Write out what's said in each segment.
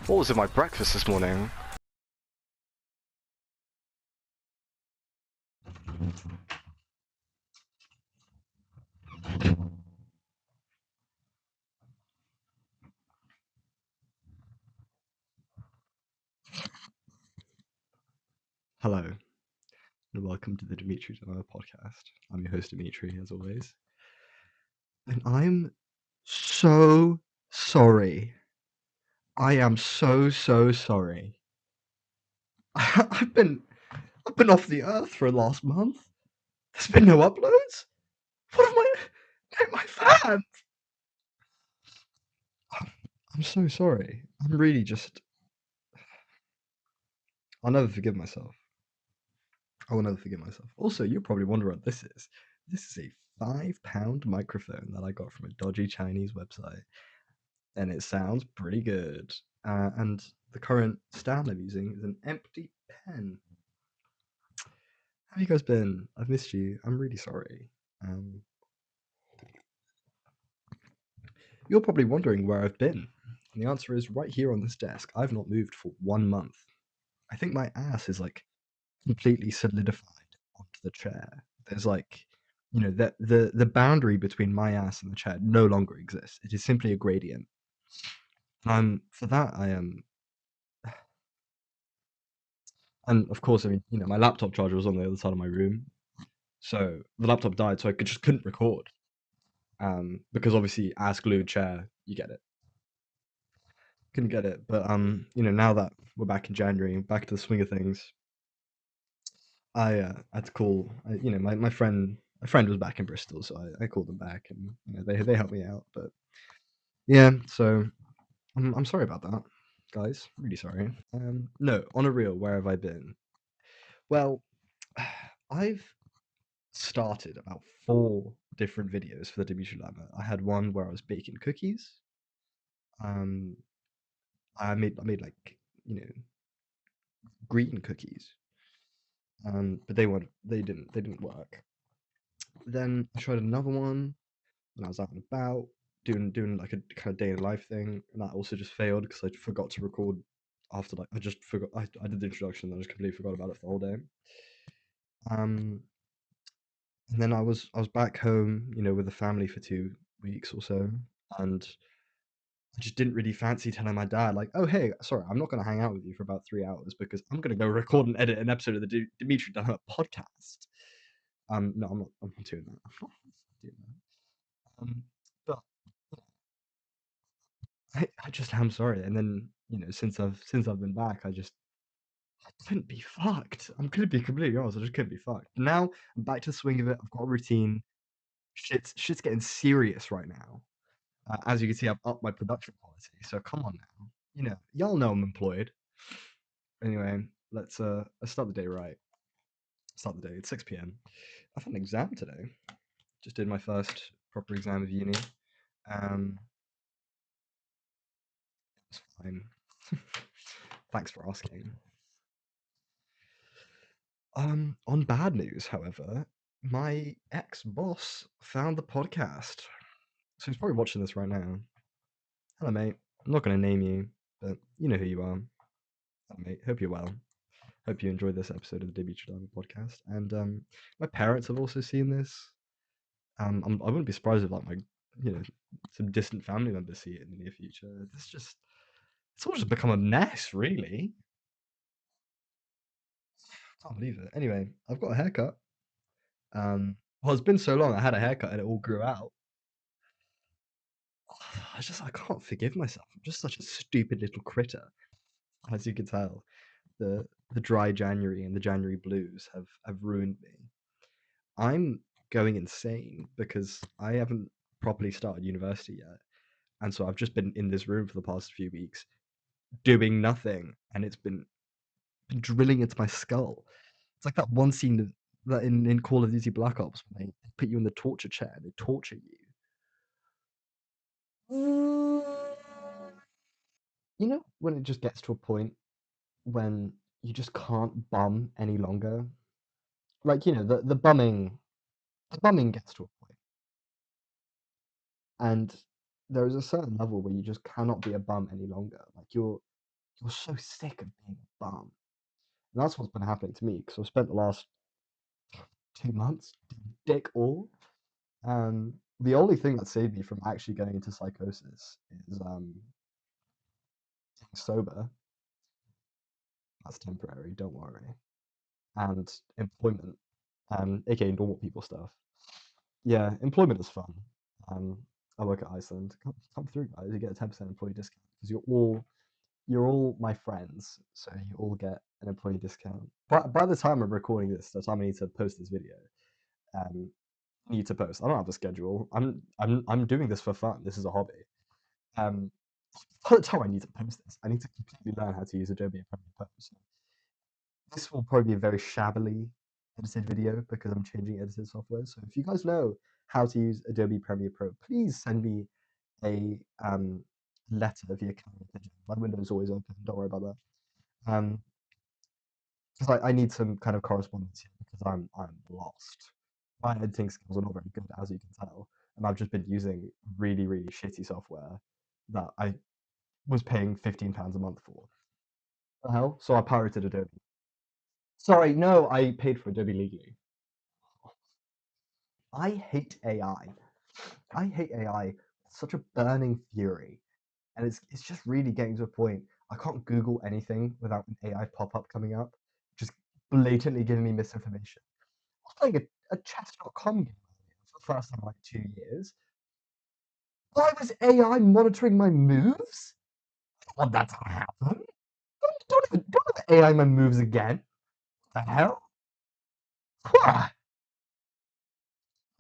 What was in my breakfast this morning? Hello, and welcome to the Dimitri Demo podcast. I'm your host, Dimitri, as always. And I'm so sorry. I am so sorry. I've been off the earth for the last month. There's been no uploads. What am my fans? I'm so sorry. I'm really just. I'll never forgive myself. I will never forgive myself. Also, you're probably wondering what this is. This is a £5 microphone that I got from a dodgy Chinese website, and it sounds pretty good. And the current stand I'm using is an empty pen. How have you guys been? I've missed you. I'm really sorry. You're probably wondering where I've been. And the answer is right here on this desk. I've not moved for 1 month. I think my ass is like completely solidified onto the chair. There's like, the boundary between my ass and the chair no longer exists. It is simply a gradient. For that I am. And of course, I mean, my laptop charger was on the other side of my room, so the laptop died, so I just couldn't record. Because obviously, ass glued chair, you get it. Couldn't get it, but now that we're back in January, back to the swing of things, I had to call. My friend was back in Bristol, so I called them back, and they helped me out. But yeah, so I'm sorry about that, guys. Really sorry. No, on a real, where have I been? Well, I've started about 4 different videos for the Dimitri Lama. I had one where I was baking cookies. Um, I made like green cookies. But they didn't work. Then I tried another one when I was out and about doing like a kind of day in life thing, and that also just failed because I forgot to record after I just forgot I did the introduction and I just completely forgot about it for the whole day. Um, and then I was back home, with the family for 2 weeks or so, and I just didn't really fancy telling my dad, like, "Oh, hey, sorry, I'm not going to hang out with you for about 3 hours because I'm going to go record and edit an episode of the Dimitri Dana podcast." No, I'm not doing that. I'm not doing that. But I just am sorry. And then, since I've been back, I couldn't be fucked. I'm gonna be completely honest. I just couldn't be fucked. Now I'm back to the swing of it. I've got a routine. Shit's getting serious right now. As you can see, I've upped my production quality. So come on now. Y'all know I'm employed. Anyway, let's start the day right. Start the day. It's 6 p.m. I've had an exam today. Just did my first proper exam of uni. It's fine. Thanks for asking. On bad news, however, my ex-boss found the podcast. So he's probably watching this right now. Hello, mate. I'm not going to name you, but you know who you are. Hello, mate. Hope you're well. Hope you enjoyed this episode of the Dimitri Diamond podcast. And my parents have also seen this. I wouldn't be surprised if like my, some distant family members see it in the near future. It's all just become a mess, really. Can't believe it. Anyway, I've got a haircut. Well, it's been so long. I had a haircut and it all grew out. I can't forgive myself. I'm just such a stupid little critter. As you can tell, the dry January and the January blues have ruined me. I'm going insane because I haven't properly started university yet, and so I've just been in this room for the past few weeks doing nothing, and it's been drilling into my skull. It's like that one scene that in Call of Duty Black Ops when they put you in the torture chair and they torture you. When it just gets to a point when you just can't bum any longer? Like, the bumming the bumming gets to a point, and there is a certain level where you just cannot be a bum any longer. Like you're so sick of being a bum. And that's what's been happening to me because I've spent the last 2 months doing dick all. The only thing that saved me from actually getting into psychosis is getting sober. That's temporary, don't worry. And employment, aka normal people stuff. Yeah, employment is fun. Um, I work at Iceland. Come through, guys. You get a 10% employee discount because you're all my friends, so you all get an employee discount. But by the time I'm recording this, the time I need to post this video, um, need to post. I don't have a schedule. I'm doing this for fun. This is a hobby. Um, by the time I need to post this, I need to completely learn how to use Adobe Premiere Pro. So this will probably be a very shabbily edited video because I'm changing edited software. So if you guys know how to use Adobe Premiere Pro, please send me a letter via carrier pigeon. My window is always open. Don't worry about that. Because I need some kind of correspondence here because I'm lost. My editing skills are not very good, as you can tell, and I've just been using really really shitty software that I was paying £15 a month for. The hell? So I pirated Adobe. Sorry, no, I paid for Adobe legally. I hate AI. I hate AI. It's such a burning fury, and it's just really getting to a point. I can't Google anything without an AI pop-up coming up, just blatantly giving me misinformation. I was playing a chess.com game for the first time in like 2 years. Why was AI monitoring my moves? I don't want that to happen. Don't have AI my moves again. What the hell? Not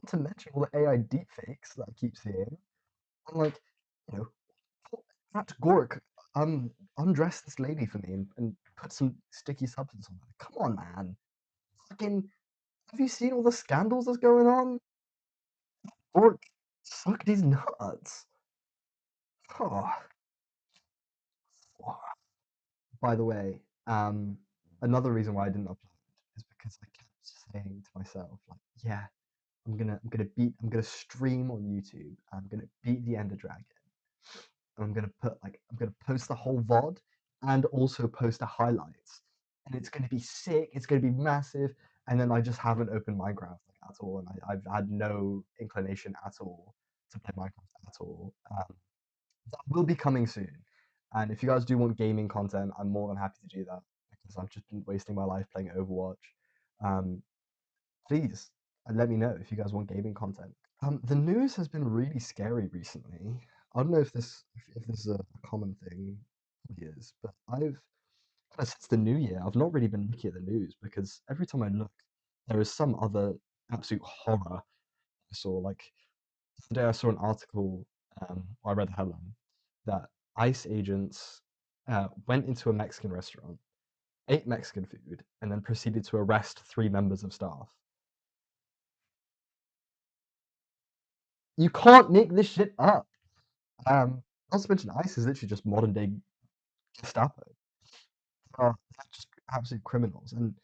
to mention all the AI deepfakes that I keep seeing. I'm like, you know, Matt Gork undress this lady for me and put some sticky substance on her. Come on, man. Fucking, have you seen all the scandals that's going on? Gork, suck these nuts. Oh. By the way, another reason why I didn't upload is because I kept saying to myself, like, yeah, I'm gonna stream on YouTube. I'm gonna beat the Ender Dragon. And I'm gonna post the whole VOD and also post the highlights. And it's gonna be sick. It's gonna be massive. And then I just haven't opened Minecraft at all, and I've had no inclination at all to play Minecraft at all. That will be coming soon. And if you guys do want gaming content, I'm more than happy to do that because I've just been wasting my life playing Overwatch. Um, please let me know if you guys want gaming content. The news has been really scary recently. I don't know if this is a common thing. It is, but I've kind of since the new year, I've not really been looking at the news because every time I look, there is some other absolute horror I saw. Like today, I saw an article. I read the headline that ICE agents went into a Mexican restaurant, ate Mexican food, and then proceeded to arrest 3 members of staff. You can't make this shit up. Not to mention, ICE is literally just modern day Gestapo. They're just absolute criminals. And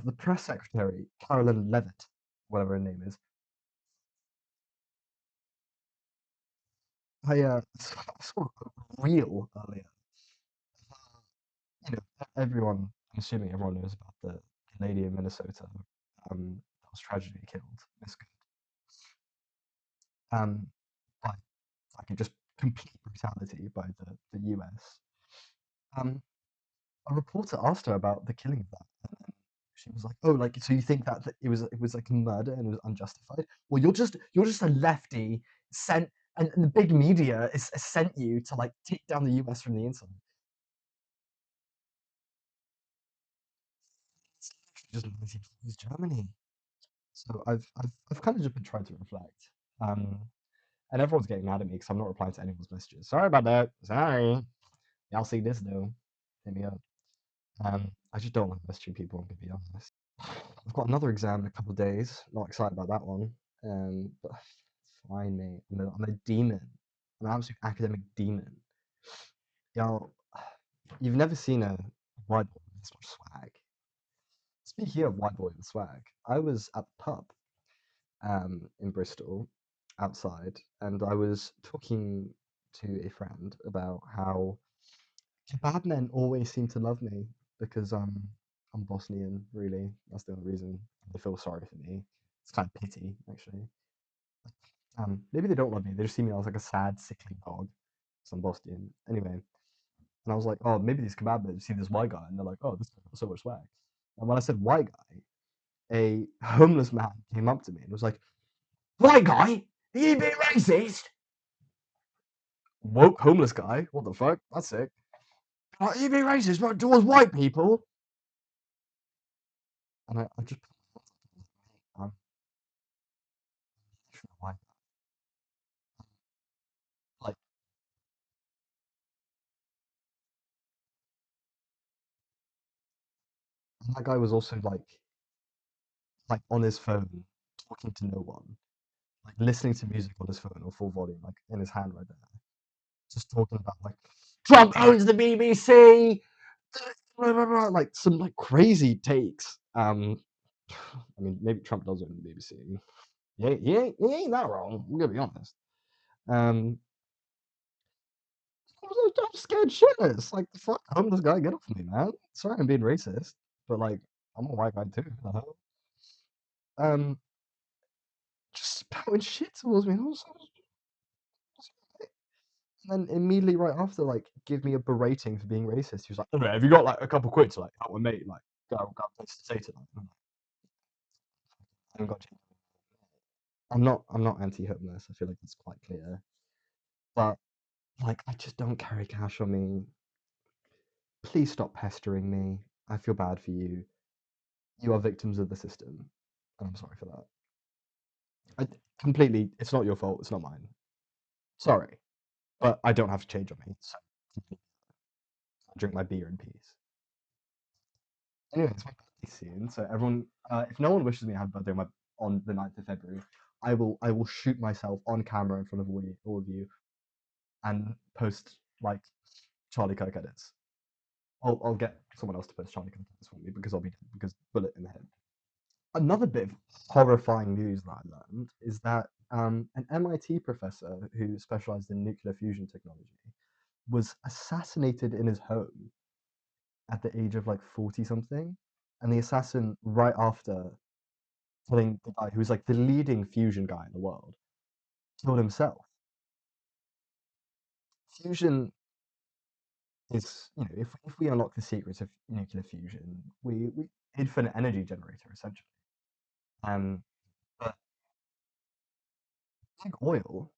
the press secretary, Carolyn Levitt, whatever her name is, I saw a reel earlier. Everyone, I'm assuming everyone knows about the lady in Minnesota that was tragically killed. Miss Good. Um, by like just complete brutality by the US. Um, a reporter asked her about the killing of that, and then she was like, "Oh, like so you think that it was like a murder and it was unjustified? Well, you're just a lefty sent, and the big media is sent you to like take down the US from the inside." It's literally just 1940s Germany. So I've kind of just been trying to reflect. Um, and everyone's getting mad at me because I'm not replying to anyone's messages. Sorry about that. Sorry. Y'all see this though. Hit me up. I just don't like messaging people, I'm gonna be honest. I've got another exam in a couple of days. Not excited about that one. But it's fine, mate. I'm a demon. I'm an absolute academic demon. Y'all, you've never seen a white boy with this much swag. Speaking of white boy with swag, I was at the pub in Bristol outside, and I was talking to a friend about how kebab men always seem to love me because I'm Bosnian, really. That's the only reason they feel sorry for me. It's kind of pity, actually. Maybe they don't love me. They just see me as like a sad, sickly dog. So I'm Bosnian. Anyway, and I was like, oh, maybe these kebab men see this white guy and they're like, oh, this guy got so much swag. And when I said white guy, a homeless man came up to me and was like, white guy, are you being racist? Woke homeless guy? What the fuck? That's sick. Are you being racist towards white people? And I just, I'm white. Like, and that guy was also like on his phone, talking to no one, like listening to music on his phone on full volume, like in his hand right there, just talking about like Trump owns the BBC, blah, blah, blah, like some like crazy takes. I mean, maybe Trump does own the BBC. Yeah, he ain't that wrong. I'm gonna be honest. Um, I'm scared shitless. Like, fuck, homeless guy, get off me, man. Sorry, I'm being racist, but like, I'm a white guy too. The hell? Um, just spouting shit towards me. And then immediately right after, like, give me a berating for being racist. He was like, "Okay, have you got like a couple quid to like help my mate? Like, got a place to stay tonight." I'm like, I haven't got change. I'm not anti-homeless. I feel like it's quite clear. But like, I just don't carry cash on me. Please stop pestering me. I feel bad for you. You are victims of the system, and I'm sorry for that. I completely. It's not your fault. It's not mine. Sorry, but I don't have to change on me. So I'll drink my beer in peace. Anyway, it's my birthday soon, so everyone, if no one wishes me a happy birthday on the 9th of February, I will shoot myself on camera in front of all of you and post like Charlie Kirk edits. I'll get someone else to post Charlie Kirk edits for me because I'll be dead because bullet in the head. Another bit of horrifying news that I learned is that an MIT professor who specialized in nuclear fusion technology was assassinated in his home at the age of like 40 something. And the assassin, right after killing the guy who's like the leading fusion guy in the world, killed himself. Fusion is, if we unlock the secrets of nuclear fusion, we infinite energy generator essentially. Um, but like oil,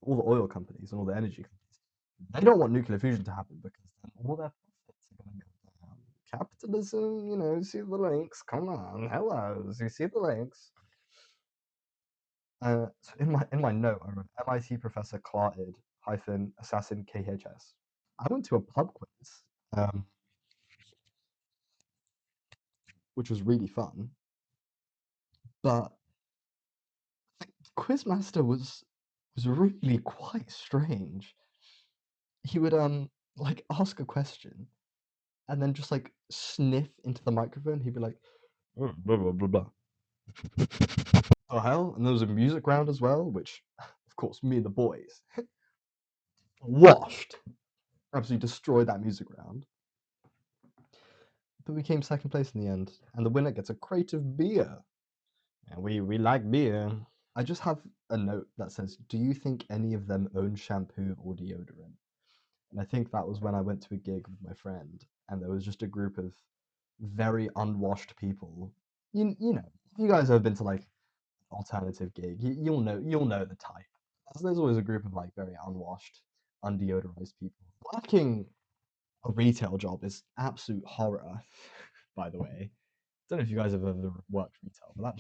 all the oil companies and all the energy companies, they don't want nuclear fusion to happen because then all their profits are going to go down. Capitalism, see the links. Come on, hello, you see the links. So in my note, I wrote MIT professor Clarted hyphen assassin KHS. I went to a pub quiz, um, which was really fun, but the quizmaster was really quite strange. He would like ask a question and then just like sniff into the microphone. He'd be like, "Oh, blah blah blah blah." Oh hell! And there was a music round as well, which, of course, me and the boys washed, absolutely destroyed that music round. But we came second place in the end, and the winner gets a crate of beer. And we like beer. I just have a note that says, "Do you think any of them own shampoo or deodorant?" And I think that was when I went to a gig with my friend, and there was just a group of very unwashed people. If you guys have been to like alternative gig, you'll know the type. There's always a group of like very unwashed, undeodorized people. Working a retail job is absolute horror, by the way. Don't know if you guys have ever worked retail, but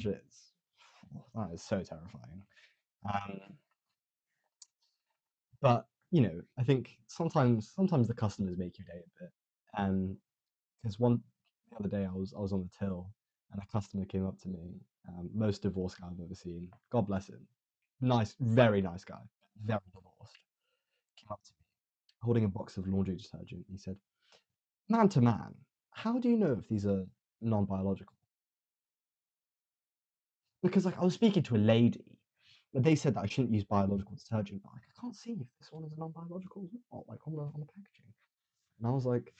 that is so terrifying. Um, but I think sometimes the customers make your day a bit. Because the other day I was on the till and a customer came up to me, most divorced guy I've ever seen. God bless him. Nice, very nice guy, very divorced. Came up to me holding a box of laundry detergent. He said, "Man to man, how do you know if these are non-biological?" because like I was speaking to a lady, but they said that I shouldn't use biological detergent, but like I can't see if this one is a non-biological or not, like on the packaging. And I was like,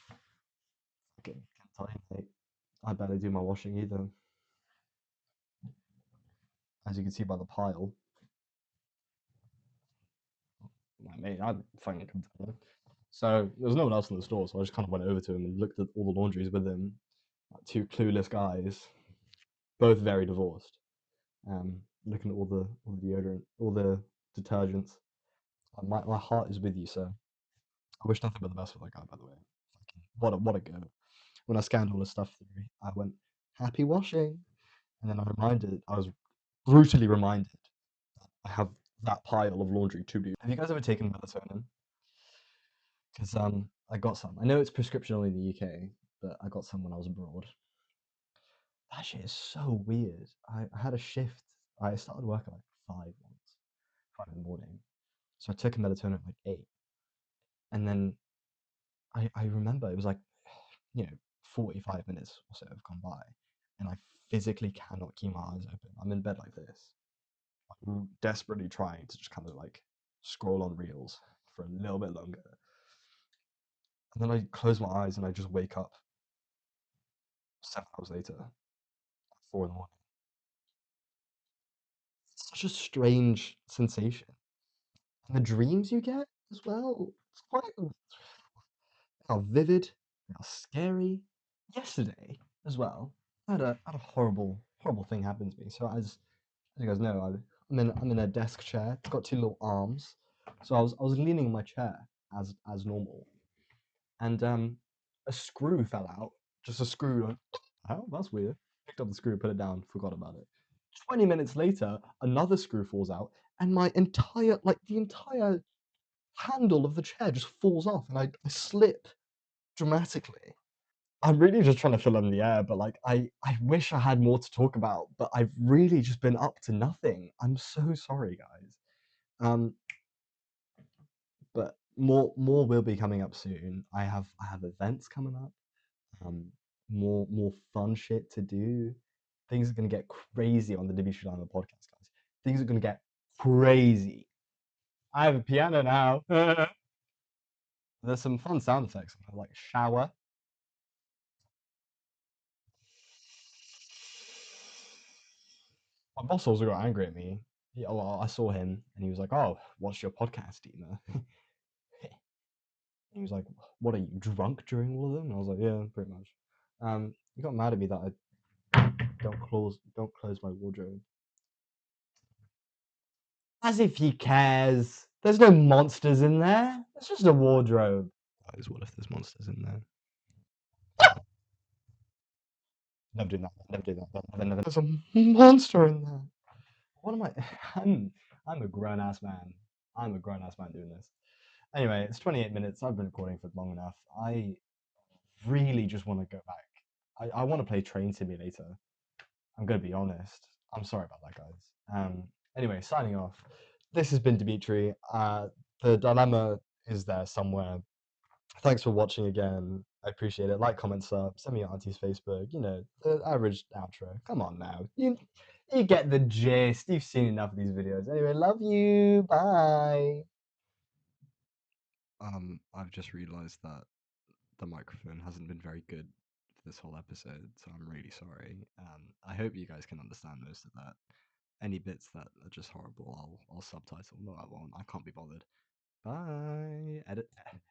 okay, can't tell you, mate. I barely do my washing either, as you can see by the pile. Like, mate, I fucking couldn't tell you. So there was no one else in the store, so I just kind of went over to him and looked at all the laundries with him. Like, two clueless guys, both very divorced. Looking at all the deodorant, all the detergents. My heart is with you, sir. I wish nothing but the best for that guy, by the way. Fucking, what a go. When I scanned all the stuff through, I went, happy washing. And then I was brutally reminded I have that pile of laundry to do. Have you guys ever taken melatonin? Because I got some. I know it's prescription only in the UK, but I got some when I was abroad. That shit is so weird. I had a shift. I started work at like 5 in the morning. So I took a melatonin at like 8. And then I remember it was like, 45 minutes or so have gone by. And I physically cannot keep my eyes open. I'm in bed like this, desperately trying to just kind of like scroll on reels for a little bit longer. And then I close my eyes and I just wake up 7 hours later, 4 in the morning. It's such a strange sensation. And the dreams you get as well, it's quite how vivid, how scary. Yesterday as well, I had a horrible thing happen to me. So as you guys know, I'm in a desk chair. It's got two little arms. So I was leaning in my chair as normal, and a screw fell out. Just a screw. Like, oh, that's weird. Picked up the screw, put it down, forgot about it. 20 minutes later, another screw falls out, and the entire handle of the chair just falls off, and I slip dramatically. I'm really just trying to fill in the air, but like I wish I had more to talk about, but I've really just been up to nothing. I'm so sorry, guys. Um, but more will be coming up soon. I have events coming up. Um, more fun shit to do. Things are gonna get crazy on the Dimitri Lima podcast, guys. Things are gonna get crazy. I have a piano now. There's some fun sound effects, like shower. My boss also got angry at me. I saw him and he was like, "Oh, what's your podcast, Dina?" He was like, "What are you drunk during all of them?" And I was like, "Yeah, pretty much." He got mad at me that I don't close my wardrobe. As if he cares. There's no monsters in there. It's just a wardrobe. Guys, what if there's monsters in there? Never do that. Never do that. Never. There's a monster in there. What am I? I'm I'm a grown ass man. I'm a grown ass man doing this. Anyway, it's 28 minutes. I've been recording for long enough. I really just want to go back. I want to play Train Simulator. I'm going to be honest. I'm sorry about that, guys. Anyway, signing off. This has been Dimitri. The dilemma is there somewhere. Thanks for watching again. I appreciate it. Like, comment, sub. Send me your auntie's Facebook. The average outro. Come on now. You get the gist. You've seen enough of these videos. Anyway, love you. Bye. I've just realized that the microphone hasn't been very good for this whole episode, so I'm really sorry. I hope you guys can understand most of that. Any bits that are just horrible, I'll subtitle. No, I won't. I can't be bothered. Bye. Edit.